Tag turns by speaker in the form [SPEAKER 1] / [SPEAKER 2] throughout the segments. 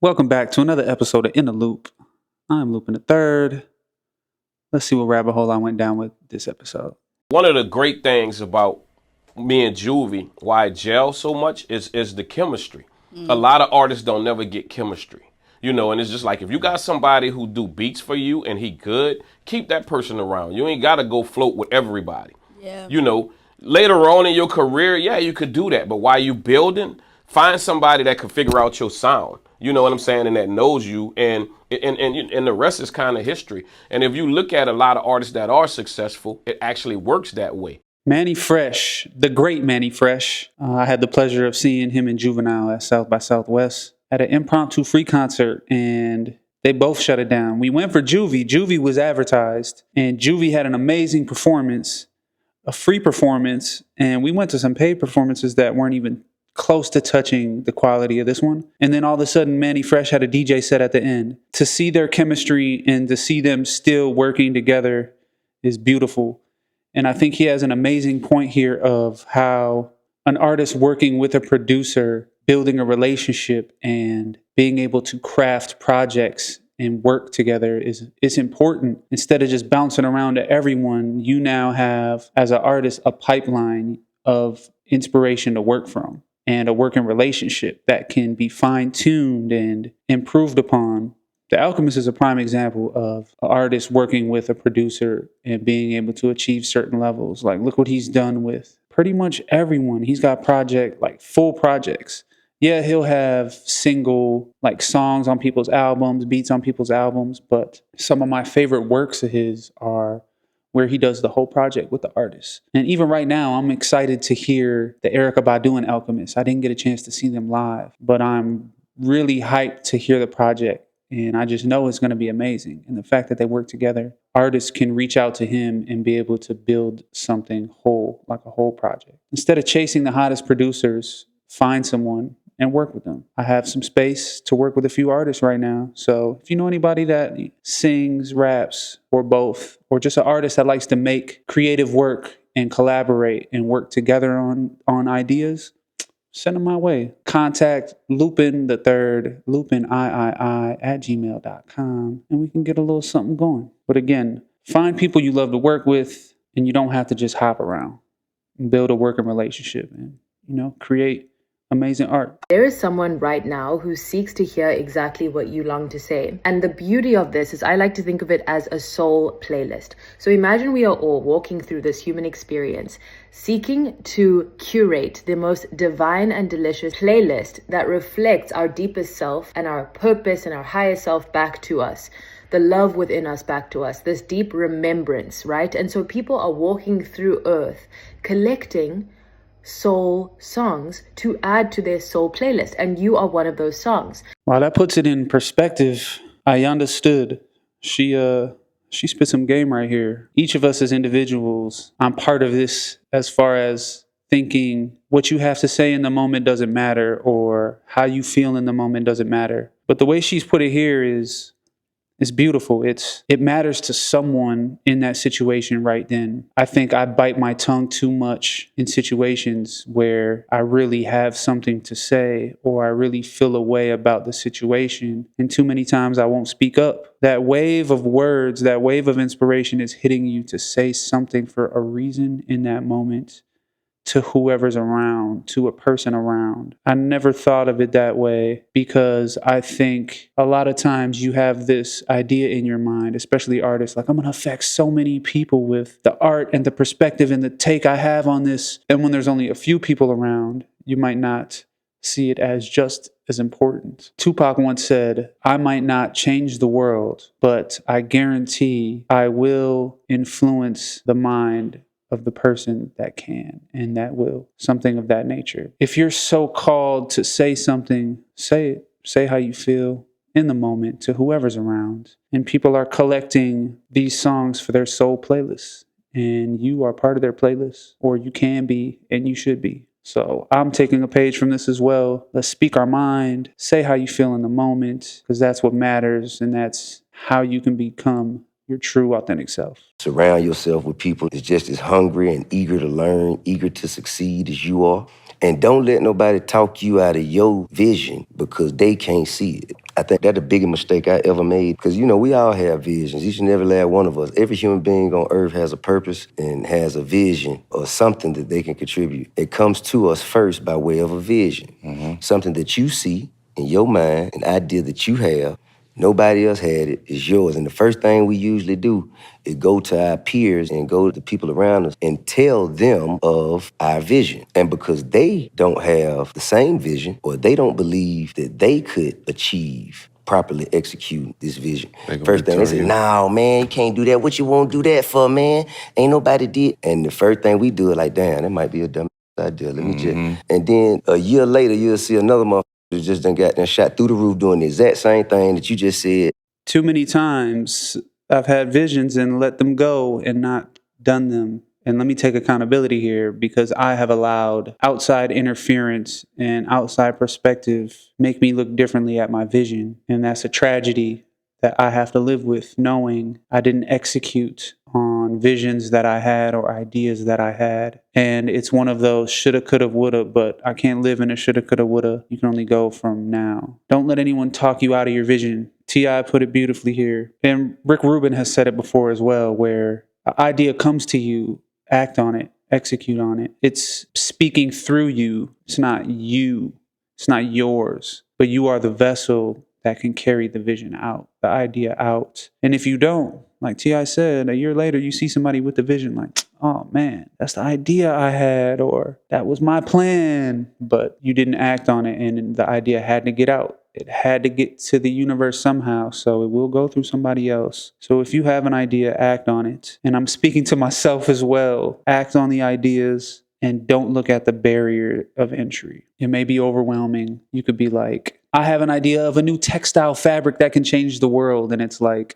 [SPEAKER 1] Welcome back to another episode of In the Loop. I'm Loopin the Third. Let's see what rabbit hole I went down with this episode.
[SPEAKER 2] One of the great things about me and Juvie, why I gel so much, is the chemistry. A lot of artists don't never get chemistry. And it's just like if you got somebody who do beats for you and he good, keep that person around. You ain't gotta go float with everybody.
[SPEAKER 3] Yeah.
[SPEAKER 2] Later on in your career, yeah, you could do that. But while you building, find somebody that can figure out your sound. You know what I'm saying? And that knows you. And the rest is kind of history. And if you look at a lot of artists that are successful, it actually works that way.
[SPEAKER 1] Mannie Fresh, the great Mannie Fresh. I had the pleasure of seeing him and Juvenile at South by Southwest at an impromptu free concert, and they both shut it down. We went for Juvie. Juvie was advertised, and Juvie had an amazing performance, a free performance, and we went to some paid performances that weren't even close to touching the quality of this one. And then all of a sudden, Mannie Fresh had a DJ set at the end. To see their chemistry and to see them still working together is beautiful. And I think he has an amazing point here of how an artist working with a producer, building a relationship and being able to craft projects and work together is important. Instead of just bouncing around to everyone, you now have, as an artist, a pipeline of inspiration to work from and a working relationship that can be fine-tuned and improved upon. The Alchemist is a prime example of an artist working with a producer and being able to achieve certain levels. Like, look what he's done with pretty much everyone. He's got full projects. Yeah, he'll have single, songs on people's albums, beats on people's albums, but some of my favorite works of his are where he does the whole project with the artist. And even right now, I'm excited to hear the Erykah Badu and Alchemist. I didn't get a chance to see them live, but I'm really hyped to hear the project. And I just know it's going to be amazing. And the fact that they work together, artists can reach out to him and be able to build something whole, like a whole project. Instead of chasing the hottest producers, find someone and work with them. I have some space to work with a few artists right now. So if you know anybody that sings, raps, or both, or just an artist that likes to make creative work and collaborate and work together on ideas, send them my way. Contact Loopin the Third, Loopin III at gmail.com, and we can get a little something going. But again, find people you love to work with, and you don't have to just hop around and build a working relationship and, create amazing art.
[SPEAKER 3] There is someone right now who seeks to hear exactly what you long to say. And the beauty of this is I like to think of it as a soul playlist. So imagine we are all walking through this human experience, seeking to curate the most divine and delicious playlist that reflects our deepest self and our purpose and our higher self back to us. The love within us back to us, this deep remembrance, right? And so people are walking through earth, collecting soul songs to add to their soul playlist, and you are one of those songs.
[SPEAKER 1] Wow, that puts it in perspective. I understood. She spit some game right here. Each of us as individuals, I'm part of this as far as thinking what you have to say in the moment doesn't matter, or how you feel in the moment doesn't matter. But the way she's put it here is beautiful. It matters to someone in that situation right then. I think I bite my tongue too much in situations where I really have something to say or I really feel a way about the situation. And too many times I won't speak up. That wave of words, that wave of inspiration is hitting you to say something for a reason in that moment to whoever's around, to a person around. I never thought of it that way because I think a lot of times you have this idea in your mind, especially artists, like I'm going to affect so many people with the art and the perspective and the take I have on this. And when there's only a few people around, you might not see it as just as important. Tupac once said, I might not change the world, but I guarantee I will influence the mind of the person that can and that will, something of that nature. If you're so called to say something, say it. Say how you feel in the moment to whoever's around. And people are collecting these songs for their soul playlists. And you are part of their playlist, or you can be, and you should be. So I'm taking a page from this as well. Let's speak our mind, say how you feel in the moment, because that's what matters, and that's how you can become your true, authentic self.
[SPEAKER 4] Surround yourself with people that's just as hungry and eager to learn, eager to succeed as you are. And don't let nobody talk you out of your vision because they can't see it. I think that's the biggest mistake I ever made. Because, we all have visions. Each and every last one of us. Every human being on earth has a purpose and has a vision or something that they can contribute. It comes to us first by way of a vision. Something that you see in your mind, an idea that you have. Nobody else had it. It's yours. And the first thing we usually do is go to our peers and go to the people around us and tell them of our vision. And because they don't have the same vision or they don't believe that they could achieve properly execute this vision. First thing they say, "No, man, you can't do that. What you won't do that for, man? Ain't nobody did." And the first thing we do is like, "Damn, that might be a dumb idea. Let me just." And then a year later, you'll see another motherfucker who just done got shot through the roof doing the exact same thing that you just said.
[SPEAKER 1] Too many times I've had visions and let them go and not done them. And let me take accountability here, because I have allowed outside interference and outside perspective make me look differently at my vision. And that's a tragedy that I have to live with, knowing I didn't execute on visions that I had or ideas that I had. And it's one of those shoulda, coulda, woulda, but I can't live in a shoulda, coulda, woulda. You can only go from now. Don't let anyone talk you out of your vision. T.I. put it beautifully here. And Rick Rubin has said it before as well, where an idea comes to you, act on it, execute on it. It's speaking through you. It's not you. It's not yours. But you are the vessel that can carry the vision out, the idea out. And if you don't, like T.I. said, a year later, you see somebody with the vision like, "Oh man, that's the idea I had," or "that was my plan," but you didn't act on it, and the idea had to get out. It had to get to the universe somehow, so it will go through somebody else. So if you have an idea, act on it. And I'm speaking to myself as well. Act on the ideas and don't look at the barrier of entry. It may be overwhelming. You could be like, "I have an idea of a new textile fabric that can change the world." And it's like,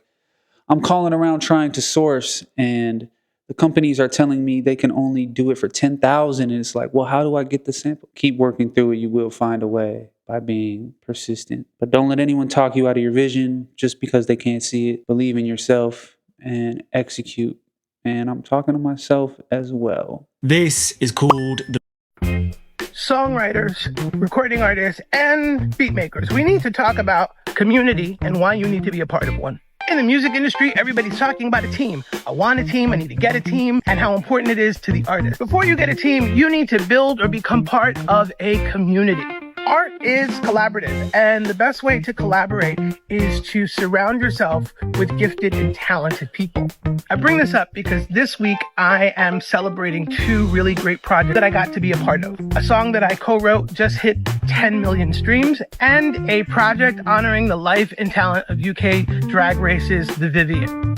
[SPEAKER 1] I'm calling around trying to source, and the companies are telling me they can only do it for 10,000. And it's like, well, how do I get the sample? Keep working through it. You will find a way by being persistent. But don't let anyone talk you out of your vision just because they can't see it. Believe in yourself and execute. And I'm talking to myself as well.
[SPEAKER 5] This is called the
[SPEAKER 6] songwriters, recording artists, and beat makers. We need to talk about community and why you need to be a part of one. In the music industry, everybody's talking about a team. I want a team, I need to get a team, and how important it is to the artist. Before you get a team, you need to build or become part of a community. Art is collaborative, and the best way to collaborate is to surround yourself with gifted and talented people. I bring this up because this week I am celebrating two really great projects that I got to be a part of. A song that I co-wrote just hit 10 million streams, and a project honoring the life and talent of UK drag races, The Vivian.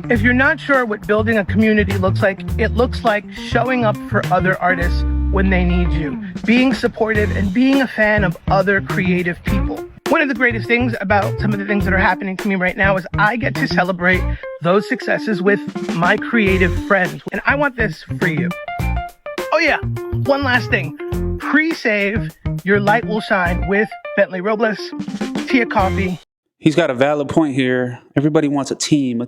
[SPEAKER 6] If you're not sure what building a community looks like, it looks like showing up for other artists when they need you, being supportive, and being a fan of other creative people. One of the greatest things about some of the things that are happening to me right now is I get to celebrate those successes with my creative friends. And I want this for you. Oh yeah, one last thing. Pre-save Your Light Will Shine with Bentley Robles, Tia Coffee.
[SPEAKER 1] He's got a valid point here. Everybody wants a team,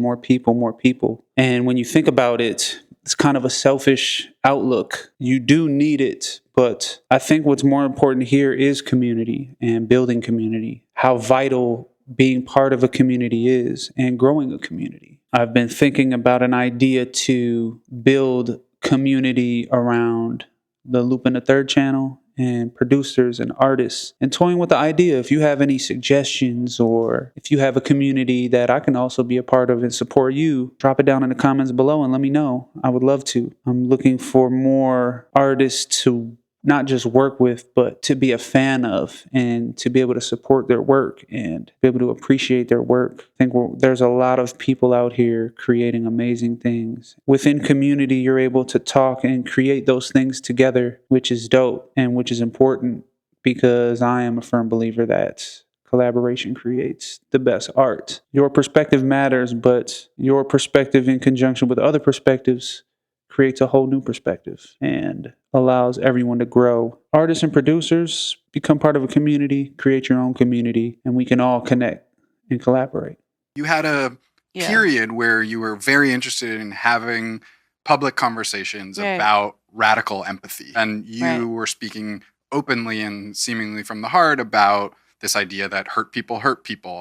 [SPEAKER 1] more people. And when you think about it, it's kind of a selfish outlook. You do need it, but I think what's more important here is community and building community. How vital being part of a community is and growing a community. I've been thinking about an idea to build community around the Loopin the Third channel and producers and artists, and toying with the idea. If you have any suggestions, or if you have a community that I can also be a part of and support you, drop it down in the comments below and let me know. I would love to. I'm looking for more artists to not just work with, but to be a fan of, and to be able to support their work and be able to appreciate their work. I think there's a lot of people out here creating amazing things. Within community, you're able to talk and create those things together, which is dope and which is important, because I am a firm believer that collaboration creates the best art. Your perspective matters, but your perspective in conjunction with other perspectives creates a whole new perspective and allows everyone to grow. Artists and producers become part of a community, create your own community, and we can all connect and collaborate.
[SPEAKER 7] You had a period where you were very interested in having public conversations about radical empathy. And you were speaking openly and seemingly from the heart about this idea that hurt people,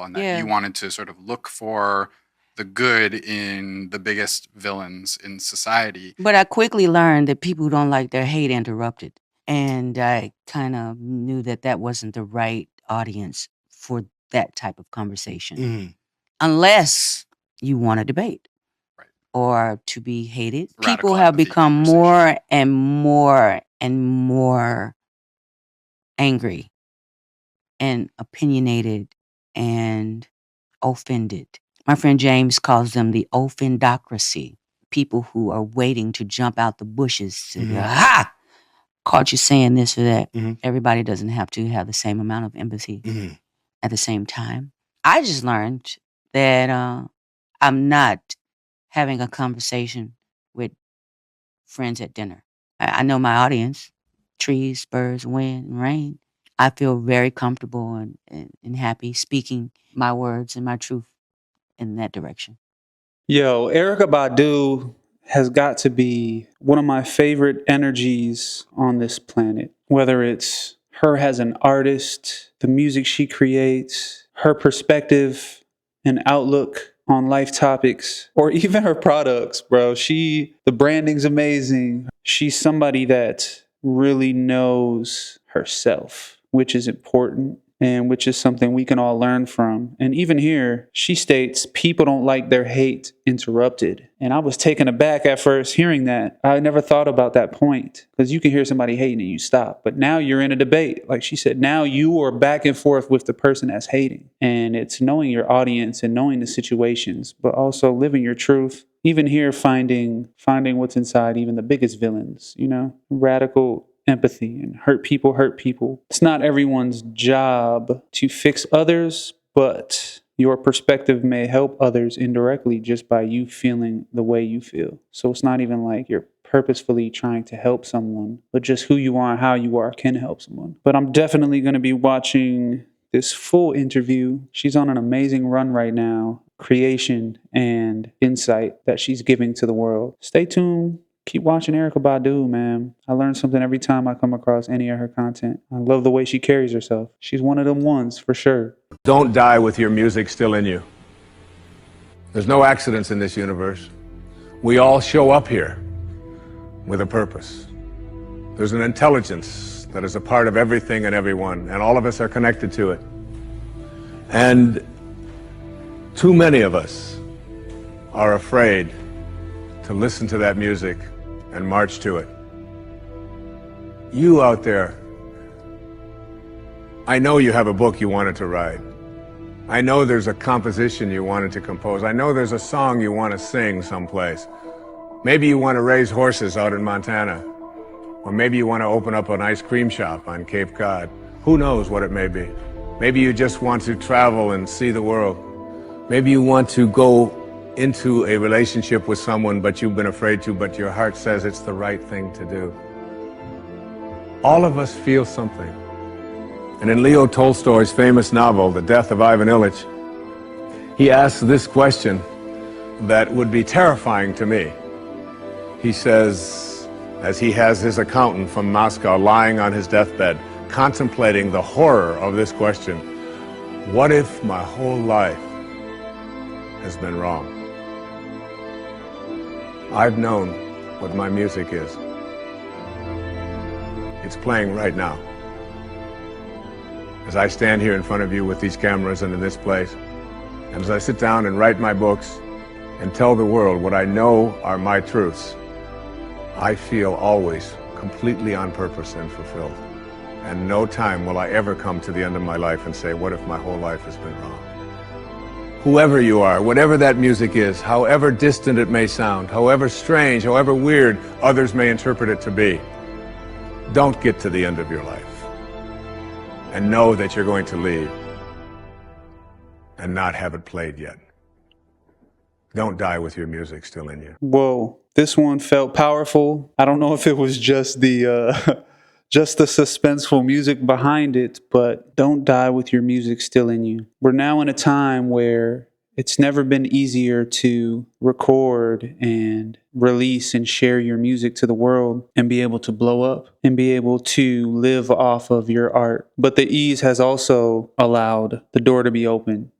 [SPEAKER 7] and that you wanted to sort of look for the good in the biggest villains in society.
[SPEAKER 8] But I quickly learned that people don't like their hate interrupted. And I kind of knew that that wasn't the right audience for that type of conversation. Unless you want to debate or to be hated.
[SPEAKER 7] Radical
[SPEAKER 8] People have
[SPEAKER 7] empathy
[SPEAKER 8] become more and more and more angry and opinionated and offended. My friend James calls them the offendocracy. People who are waiting to jump out the bushes to ha! Caught you saying this or that. Everybody doesn't have to have the same amount of empathy at the same time. I just learned that I'm not having a conversation with friends at dinner. I know my audience, trees, birds, wind, and rain. I feel very comfortable and happy speaking my words and my truth in that direction.
[SPEAKER 1] Yo, Erykah Badu has got to be one of my favorite energies on this planet. Whether it's her as an artist, the music she creates, her perspective and outlook on life topics, or even her products, bro. The branding's amazing. She's somebody that really knows herself, which is important and which is something we can all learn from. And even here, she states people don't like their hate interrupted. And I was taken aback at first hearing that. I never thought about that point, because you can hear somebody hating and you stop. But now you're in a debate. Like she said, now you are back and forth with the person that's hating. And it's knowing your audience and knowing the situations, but also living your truth. Even here, finding what's inside even the biggest villains, radical empathy and hurt people. It's not everyone's job to fix others, but your perspective may help others indirectly just by you feeling the way you feel. So it's not even like you're purposefully trying to help someone, but just who you are and how you are can help someone. But I'm definitely going to be watching this full interview. She's on an amazing run right now, creation and insight that she's giving to the world. Stay tuned. Keep watching Erykah Badu, man. I learn something every time I come across any of her content. I love the way she carries herself. She's one of them ones, for sure.
[SPEAKER 9] Don't die with your music still in you. There's no accidents in this universe. We all show up here with a purpose. There's an intelligence that is a part of everything and everyone, and all of us are connected to it. And too many of us are afraid to listen to that music and march to it. You out there, I know you have a book you wanted to write. I know there's a composition you wanted to compose. I know there's a song you want to sing someplace. Maybe you want to raise horses out in Montana. Or maybe you want to open up an ice cream shop on Cape Cod. Who knows what it may be. Maybe you just want to travel and see the world. Maybe you want to go into a relationship with someone, but you've been afraid to, but your heart says it's the right thing to do. All of us feel something. And in Leo Tolstoy's famous novel, The Death of Ivan Ilyich, he asks this question that would be terrifying to me. He says, as he has his accountant from Moscow lying on his deathbed, contemplating the horror of this question, what if my whole life has been wrong? I've known what my music is. It's playing right now. As I stand here in front of you with these cameras and in this place, and as I sit down and write my books and tell the world what I know are my truths, I feel always completely on purpose and fulfilled. And no time will I ever come to the end of my life and say, what if my whole life has been wrong? Whoever you are, whatever that music is, however distant it may sound, however strange, however weird others may interpret it to be, don't get to the end of your life and know that you're going to leave and not have it played yet. Don't die with your music still in you.
[SPEAKER 1] Whoa, this one felt powerful. I don't know if it was just the just the suspenseful music behind it, but don't die with your music still in you. We're now in a time where It's never been easier to record and release and share your music to the world and be able to blow up and be able to live off of your art. But the ease has also allowed the door to be open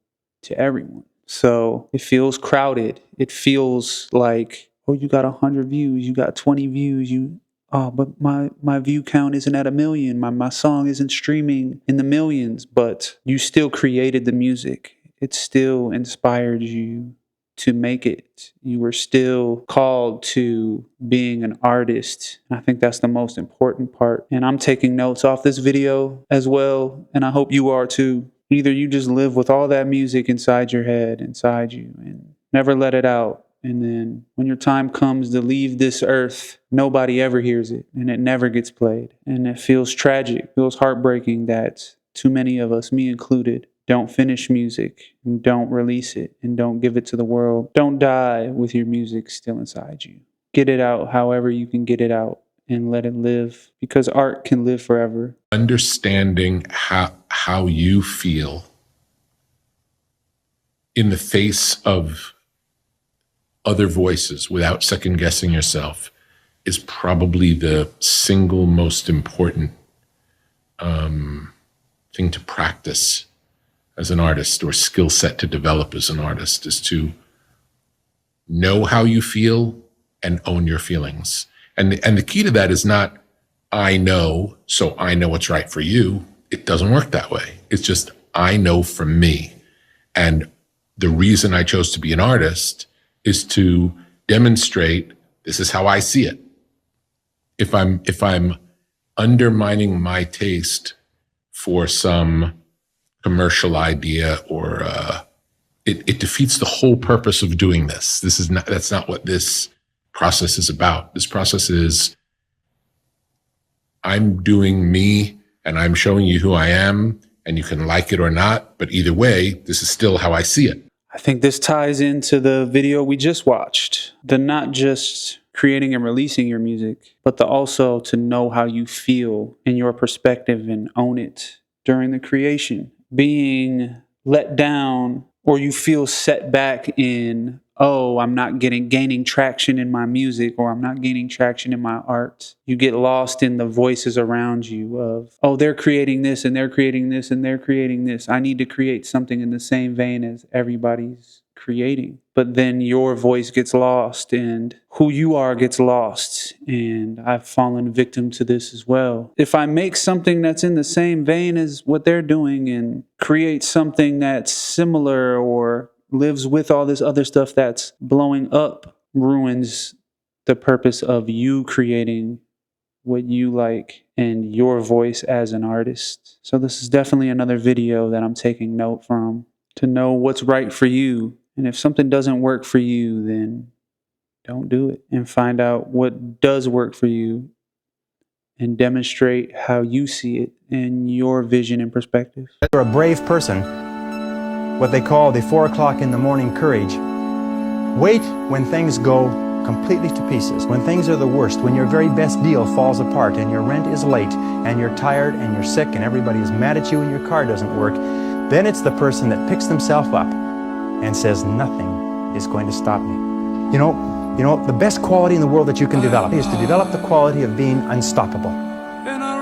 [SPEAKER 1] to everyone. So it feels crowded. It feels like, oh, you got 100 views, you got 20 views, but my view count isn't at 1 million. My song isn't streaming in the millions, but you still created the music. It still inspired you to make it. You were still called to being an artist. I think that's the most important part. And I'm taking notes off this video as well, and I hope you are too. Either you just live with all that music inside your head, inside you, and never let it out. And then when your time comes to leave this earth, nobody ever hears it and it never gets played. And it feels tragic, feels heartbreaking that too many of us, me included, don't finish music and don't release it and don't give it to the world. Don't die with your music still inside you. Get it out however you can get it out and let it live, because art can live forever.
[SPEAKER 10] Understanding how you feel in the face of other voices without second guessing yourself is probably the single most important thing to practice as an artist, or skill set to develop as an artist, is to know how you feel and own your feelings. And the key to that is not, I know, so I know what's right for you. It doesn't work that way. It's just, I know for me. And the reason I chose to be an artist is to demonstrate this is how I see it. If I'm undermining my taste for some commercial idea, or it defeats the whole purpose of doing this. That's not what this process is about. This process is, I'm doing me and I'm showing you who I am, and you can like it or not, but either way, this is still how I see it.
[SPEAKER 1] I think this ties into the video we just watched. The not just creating and releasing your music, but the also to know how you feel in your perspective and own it during the creation. Being let down, or you feel set back in, oh, I'm not gaining traction in my music, or I'm not gaining traction in my art. You get lost in the voices around you of, oh, they're creating this and they're creating this and they're creating this. I need to create something in the same vein as everybody's creating. But then your voice gets lost and who you are gets lost. And I've fallen victim to this as well. If I make something that's in the same vein as what they're doing and create something that's similar or lives with all this other stuff that's blowing up, ruins the purpose of you creating what you like and your voice as an artist. So this is definitely another video that I'm taking note from, to know what's right for you. And if something doesn't work for you, then don't do it, and find out what does work for you and demonstrate how you see it and your vision and perspective.
[SPEAKER 11] You're a brave person, what they call the 4 o'clock in the morning courage. Wait when things go completely to pieces, when things are the worst, when your very best deal falls apart and your rent is late and you're tired and you're sick and everybody is mad at you and your car doesn't work. Then it's the person that picks themselves up and says, nothing is going to stop me. You know, the best quality in the world that you can develop is to develop the quality of being unstoppable.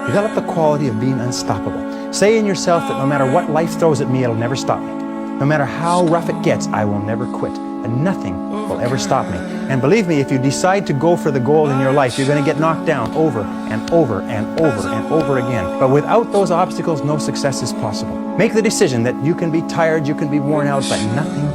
[SPEAKER 11] Develop the quality of being unstoppable. Say in yourself that no matter what life throws at me, it'll never stop me. No matter how rough it gets, I will never quit. And nothing will ever stop me. And believe me, if you decide to go for the goal in your life, you're going to get knocked down over and over and over and over again. But without those obstacles, no success is possible. Make the decision that you can be tired, you can be worn out, but nothing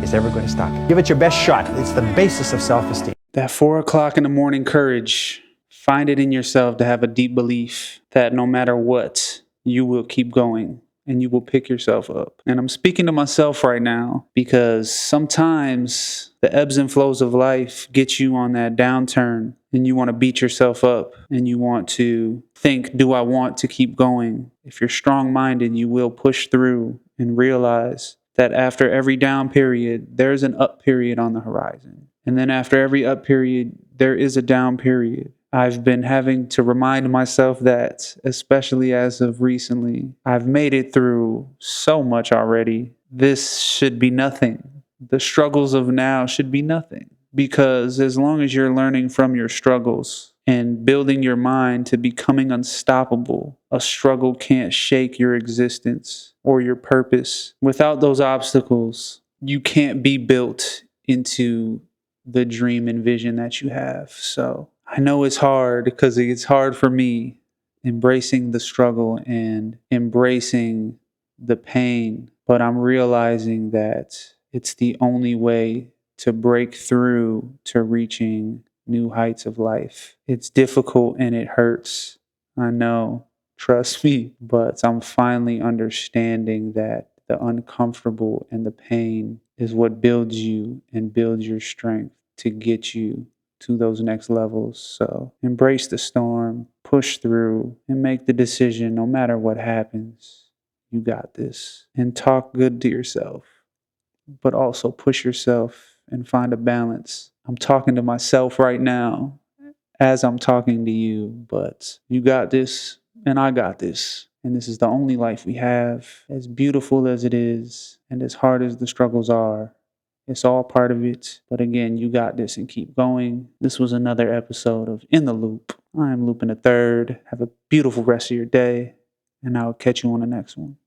[SPEAKER 11] is ever going to stop you. Give it your best shot. It's the basis of self-esteem.
[SPEAKER 1] That 4 o'clock in the morning courage, find it in yourself to have a deep belief that no matter what, you will keep going and you will pick yourself up. And I'm speaking to myself right now because sometimes the ebbs and flows of life get you on that downturn and you want to beat yourself up and you want to think, do I want to keep going? If you're strong-minded, you will push through and realize that after every down period, there's an up period on the horizon. And then after every up period, there is a down period. I've been having to remind myself that, especially as of recently, I've made it through so much already this should be nothing. The struggles of now should be nothing. Because as long as you're learning from your struggles and building your mind to becoming unstoppable, a struggle can't shake your existence or your purpose. Without those obstacles, you can't be built into the dream and vision that you have. So I know it's hard because it's hard for me embracing the struggle and embracing the pain, but I'm realizing that it's the only way to break through to reaching new heights of life. It's difficult and it hurts. I know, trust me, but I'm finally understanding that the uncomfortable and the pain is what builds you and builds your strength to get you to those next levels. So embrace the storm, push through, and make the decision no matter what happens. You got this. And talk good to yourself, but also push yourself and find a balance. I'm talking to myself right now as I'm talking to you, but you got this and I got this. And this is the only life we have. As beautiful as it is and as hard as the struggles are, it's all part of it. But again, you got this and keep going. This was another episode of In the Loop. I am Loopin the Third. Have a beautiful rest of your day, and I'll catch you on the next one.